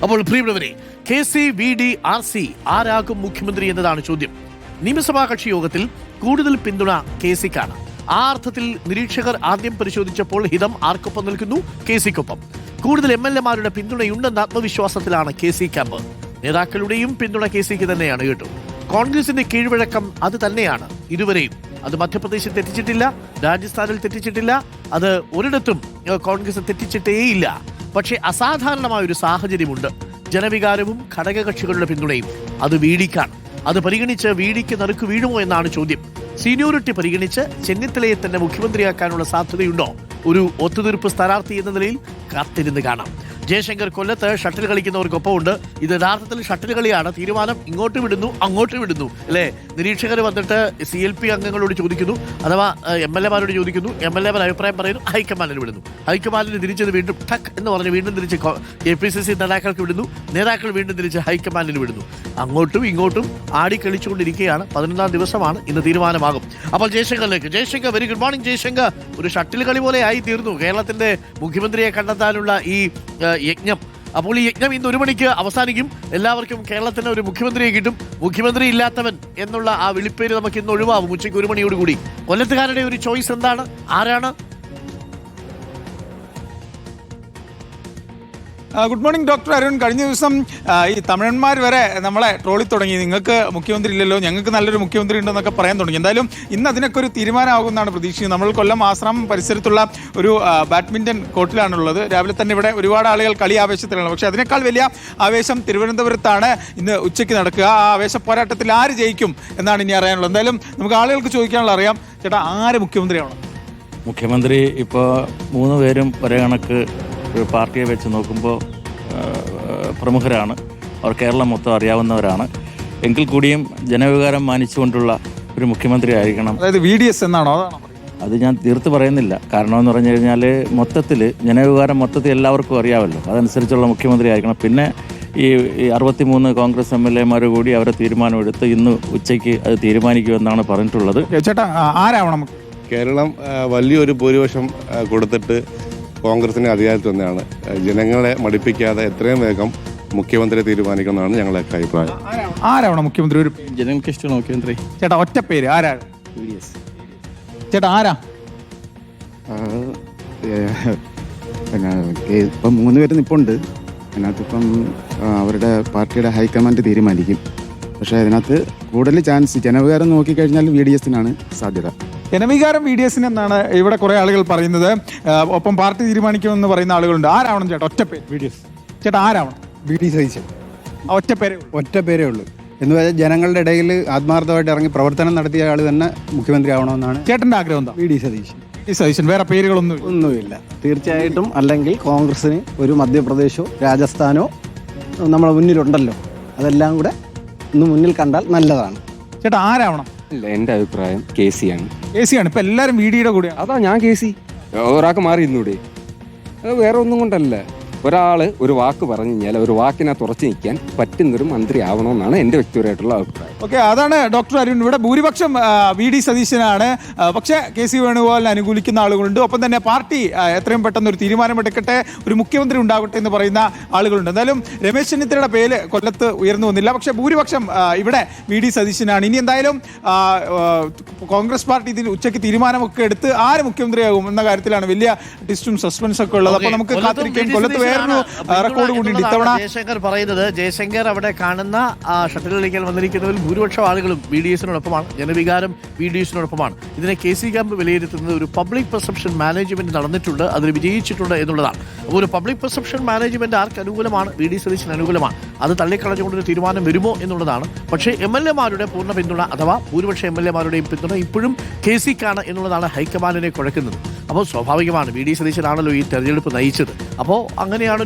അപ്പോൾ പ്രിയപ്പെട്ടവരെ, KC-VD-RC ആരാകും മുഖ്യമന്ത്രി എന്നതാണ് ചോദ്യം. നിയമസഭാ കക്ഷി യോഗത്തിൽ കൂടുതൽ പിന്തുണ KC-ക്കാണ്. ആ അർത്ഥത്തിൽ നിരീക്ഷകർ ആദ്യം പരിശോധിച്ചപ്പോൾ ഹിതം ആർക്കൊപ്പം നിൽക്കുന്നു? KC-ക്കൊപ്പം. കൂടുതൽ MLA-മാരുടെ പിന്തുണയുണ്ടെന്ന ആത്മവിശ്വാസത്തിലാണ് KC ക്യാമ്പ്. നേതാക്കളുടെയും പിന്തുണ KC-ക്ക് തന്നെയാണ് കേട്ടോ. കോൺഗ്രസിന്റെ കീഴ്വഴക്കം അത് തന്നെയാണ് ഇതുവരെയും. അത് മധ്യപ്രദേശിൽ തെറ്റിച്ചിട്ടില്ല, രാജസ്ഥാനിൽ തെറ്റിച്ചിട്ടില്ല, അത് ഒരിടത്തും കോൺഗ്രസ് തെറ്റിച്ചിട്ടേയില്ല. പക്ഷേ അസാധാരണമായൊരു സാഹചര്യമുണ്ട്. ജനവികാരവും ഘടകകക്ഷികളുടെ പിന്തുണയും. അത് VD-ക്കാണ്. അത് പരിഗണിച്ച് VD-ക്ക് നറുക്ക് വീഴുമോ എന്നാണ് ചോദ്യം. സീനിയോറിറ്റി പരിഗണിച്ച് ചെന്നിത്തലയെ തന്നെ മുഖ്യമന്ത്രിയാക്കാനുള്ള സാധ്യതയുണ്ടോ? ഒരു ഒത്തുതീർപ്പ് സ്ഥാനാർത്ഥി എന്ന നിലയിൽ കാത്തിരുന്ന് കാണാം. ജയശങ്കർ കൊല്ലത്ത് ഷട്ടിൽ കളിക്കുന്നവർക്കൊപ്പം ഉണ്ട്. ഇത് യഥാർത്ഥത്തിൽ ഷട്ടിൽ കളിയാണ്. തീരുമാനം ഇങ്ങോട്ട് വിടുന്നു, അങ്ങോട്ട് വിടുന്നു, അല്ലേ? നിരീക്ഷകർ വന്നിട്ട് CLP അംഗങ്ങളോട് ചോദിക്കുന്നു, അഥവാ MLA-മാരോട് ചോദിക്കുന്നു, MLA-മാർ അഭിപ്രായം പറയുന്നു, ഹൈക്കമാൻഡിന് വിടുന്നു. ഹൈക്കമാൻഡിന് തിരിച്ചത് വീണ്ടും ടക്ക് എന്ന് പറഞ്ഞ് വീണ്ടും തിരിച്ച് APCC നേതാക്കൾക്ക് വിടുന്നു. നേതാക്കൾ വീണ്ടും തിരിച്ച് ഹൈക്കമാൻഡിന് വിടുന്നു. അങ്ങോട്ടും ഇങ്ങോട്ടും ആടിക്കളിച്ചുകൊണ്ടിരിക്കുകയാണ്. 11ാം ദിവസമാണ്. ഇന്ന് തീരുമാനമാകും. അപ്പോൾ ജയശങ്കറിലേക്ക്. Jayashankar, very good morning Jayashankar. ഒരു ഷട്ടിൽ കളി പോലെ ആയി തീർന്നു കേരളത്തിന്റെ മുഖ്യമന്ത്രിയെ കണ്ടെത്താനുള്ള ഈ യജ്ഞം. അപ്പോൾ ഈ യജ്ഞം ഇന്ന് 1 മണിക്ക് അവസാനിക്കും. എല്ലാവർക്കും കേരളത്തിന് ഒരു മുഖ്യമന്ത്രിയെ കിട്ടും. മുഖ്യമന്ത്രി ഇല്ലാത്തവൻ എന്നുള്ള ആ വിളിപ്പേര് നമുക്ക് ഇന്ന് ഒഴിവാകും. ഉച്ചയ്ക്ക് 1 മണിയോടുകൂടി കൊല്ലത്തുകാരുടെ ഒരു ചോയ്സ് എന്താണ്? ആരാണ്? Good morning doctor Arun. കഴിഞ്ഞ ദിവസം ഈ തമിഴന്മാർ വരെ നമ്മളെ ട്രോളി തുടങ്ങി. നിങ്ങൾക്ക് മുഖ്യമന്ത്രി ഇല്ലല്ലോ, ഞങ്ങൾക്ക് നല്ലൊരു മുഖ്യമന്ത്രി ഉണ്ടെന്നൊക്കെ പറയാൻ തുടങ്ങി. എന്തായാലും ഇന്ന് അതിനൊക്കെ ഒരു തീരുമാനമാകുമെന്നാണ് പ്രതീക്ഷിക്കുന്നത്. നമ്മൾ കൊല്ലം ആശ്രമം പരിസരത്തുള്ള ഒരു ബാഡ്മിൻ്റൺ കോർട്ടിലാണുള്ളത്. രാവിലെ തന്നെ ഇവിടെ ഒരുപാട് ആളുകൾ കളി ആവേശത്തിലാണ്. പക്ഷേ അതിനേക്കാൾ വലിയ ആവേശം തിരുവനന്തപുരത്താണ് ഇന്ന് ഉച്ചയ്ക്ക് നടക്കുക. ആ ആവേശ പോരാട്ടത്തിൽ ആര് ജയിക്കും എന്നാണ് ഇനി അറിയാനുള്ളത്. എന്തായാലും നമുക്ക് ആളുകൾക്ക് ചോദിക്കാനുള്ള അറിയാം. ചേട്ടാ, ആര് മുഖ്യമന്ത്രിയാണ്? മുഖ്യമന്ത്രി ഇപ്പോൾ 3 പേരും ഒരേ കണക്ക് പാർട്ടിയെ വെച്ച് നോക്കുമ്പോൾ പ്രമുഖരാണ്. അവർ കേരളം മൊത്തം അറിയാവുന്നവരാണ്. എങ്കിൽ കൂടിയും ജനവികാരം മാനിച്ചുകൊണ്ടുള്ള ഒരു മുഖ്യമന്ത്രി ആയിരിക്കണം. അതായത് VDS എന്നാണോ? അത് ഞാൻ തീർത്ത് പറയുന്നില്ല. കാരണം എന്ന് പറഞ്ഞു കഴിഞ്ഞാൽ മൊത്തത്തിൽ ജനവികാരം മൊത്തത്തിൽ എല്ലാവർക്കും അറിയാമല്ലോ. അതനുസരിച്ചുള്ള മുഖ്യമന്ത്രി ആയിരിക്കണം. പിന്നെ ഈ 63 കോൺഗ്രസ് MLA-മാർ കൂടി അവരെ തീരുമാനമെടുത്ത് ഇന്ന് ഉച്ചയ്ക്ക് അത് തീരുമാനിക്കുമെന്നാണ് പറഞ്ഞിട്ടുള്ളത്. ചേട്ടാ, ആരാവണം? കേരളം വലിയൊരു ഭൂരിപക്ഷം കൊടുത്തിട്ട് കോൺഗ്രസിനെ അധികാരത്തിൽ വന്നതാണ്. ജനങ്ങളെ മടിപ്പിക്കാതെ എത്രയും വേഗം മുഖ്യമന്ത്രിയെ തീരുമാനിക്കുന്നതാണ് ഞങ്ങളുടെ അഭിപ്രായം. ആരാവണം മുഖ്യമന്ത്രി? ഒരു ജനങ്ങൾക്ക് ഇഷ്ടമാണ് മുഖ്യമന്ത്രി. ചേട്ടാ, ഒറ്റ പേര് ആരാണ്? VDS. ചേട്ടാ, ആരാ? ഇപ്പം 3 പേര് നിൽപ്പുണ്ട്. അതിനകത്തിപ്പം അവരുടെ പാർട്ടിയുടെ ഹൈക്കമാൻഡ് തീരുമാനിക്കും. പക്ഷേ അതിനകത്ത് കൂടുതൽ ചാൻസ് ജനവികാരം നോക്കിക്കഴിഞ്ഞാൽ VDS-നാണ് സാധ്യത. ജനവികാരം VDS-ന് എന്നാണ് ഇവിടെ കുറെ ആളുകൾ പറയുന്നത്. ഒപ്പം പാർട്ടി തീരുമാനിക്കുമെന്ന് പറയുന്ന ആളുകളുണ്ട്. ആരാവണം ചേട്ടാ? ഒറ്റ പേര്. VDS. ചേട്ടാ, ആരാവണം? VD സതീശൻ. ഒറ്റ പേരേ ഉള്ളൂ. എന്ന് പറഞ്ഞാൽ ജനങ്ങളുടെ ഇടയിൽ ആത്മാർത്ഥമായിട്ട് ഇറങ്ങി പ്രവർത്തനം നടത്തിയ ആൾ തന്നെ മുഖ്യമന്ത്രി ആവണമെന്നാണ് ചേട്ടൻ്റെ ആഗ്രഹം. എന്താ? VD സതീശൻ. സതീശൻ. വേറെ ഒന്നുമില്ല. തീർച്ചയായിട്ടും. അല്ലെങ്കിൽ കോൺഗ്രസിന് ഒരു മധ്യപ്രദേശോ രാജസ്ഥാനോ നമ്മളെ മുന്നിലുണ്ടല്ലോ, അതെല്ലാം കൂടെ ഒന്ന് മുന്നിൽ കണ്ടാൽ നല്ലതാണ്. ചേട്ടാ, ആരാവണം? ഇല്ല, എൻ്റെ അഭിപ്രായം KC ആണ്. KC ആണ്. ഇപ്പൊ എല്ലാവരും VD-യുടെ കൂടെ. അതാ ഞാൻ KC. ഒരാൾക്ക് മാറി ഇന്നൂടെ. അത് വേറെ ഒന്നും കൊണ്ടല്ല. ഒരാൾ ഒരു വാക്ക് പറഞ്ഞു കഴിഞ്ഞാൽ ഒരു വാക്കിനകത്ത് ഉറച്ചു നിൽക്കാൻ പറ്റുന്നൊരു മന്ത്രി ആവണമെന്നാണ് എൻ്റെ വ്യക്തിപരമായിട്ടുള്ള അഭിപ്രായം. ഓക്കെ, അതാണ് ഡോക്ടർ അരുൺ. ഇവിടെ ഭൂരിപക്ഷം VD സതീശനാണ്. പക്ഷേ KC വേണുഗോപാലിനെ അനുകൂലിക്കുന്ന ആളുകളുണ്ട്. ഒപ്പം തന്നെ പാർട്ടി എത്രയും പെട്ടെന്ന് ഒരു തീരുമാനമെടുക്കട്ടെ, ഒരു മുഖ്യമന്ത്രി ഉണ്ടാകട്ടെ എന്ന് പറയുന്ന ആളുകളുണ്ട്. എന്തായാലും രമേശ് ചെന്നിത്തലയുടെ പേര് കൊല്ലത്ത് ഉയർന്നു വന്നില്ല. പക്ഷേ ഭൂരിപക്ഷം ഇവിടെ VD സതീശനാണ്. ഇനി എന്തായാലും കോൺഗ്രസ് പാർട്ടി ഇതിൽ ഉച്ചയ്ക്ക് തീരുമാനമൊക്കെ എടുത്ത് ആര് മുഖ്യമന്ത്രിയാകും എന്ന കാര്യത്തിലാണ് വലിയ ടിസ്റ്റും സസ്പെൻസ് ഒക്കെ ഉള്ളത്. അപ്പോൾ നമുക്ക് കാത്തിരിക്കാം. കൊല്ലത്ത് റെക്കോർഡ് കൂടി ഇത്തവണ ജയശങ്കർ പറയുന്നത്. ജയശങ്കർ അവിടെ കാണുന്ന ഷട്ടിൽ കളിക്കാൻ വന്നിരിക്കുന്നതിൽ ഭൂരിപക്ഷം ആളുകളും VDS-നോടൊപ്പമാണ്. ജനവികാരം VDS-നോടൊപ്പമാണ്. ഇതിനെ KC ക്യാമ്പ് വിലയിരുത്തുന്നത് ഒരു പബ്ലിക് പെർസെപ്ഷൻ മാനേജ്മെന്റ് നടന്നിട്ടുണ്ട്, അതിൽ വിജയിച്ചിട്ടുണ്ട് എന്നുള്ളതാണ്. അപ്പോൾ ഒരു പബ്ലിക് പെർസെപ്ഷൻ മാനേജ്മെന്റ് ആർക്ക് അനുകൂലമാണ്? VD സതീശന് അനുകൂലമാണ്. അത് തള്ളിക്കളഞ്ഞുകൊണ്ടൊരു തീരുമാനം വരുമോ എന്നുള്ളതാണ്. പക്ഷേ MLA-മാരുടെ പൂർണ്ണ പിന്തുണ അഥവാ ഭൂരിപക്ഷ MLA-മാരുടെയും പിന്തുണ ഇപ്പോഴും KC-ക്കാണ് എന്നുള്ളതാണ് ഹൈക്കമാൻഡിനെ കുഴക്കുന്നത്. അപ്പോൾ സ്വാഭാവികമാണ്. VD സതീശനാണല്ലോ ഈ തെരഞ്ഞെടുപ്പ് നയിച്ചത്. അപ്പോൾ അങ്ങനെയാണ്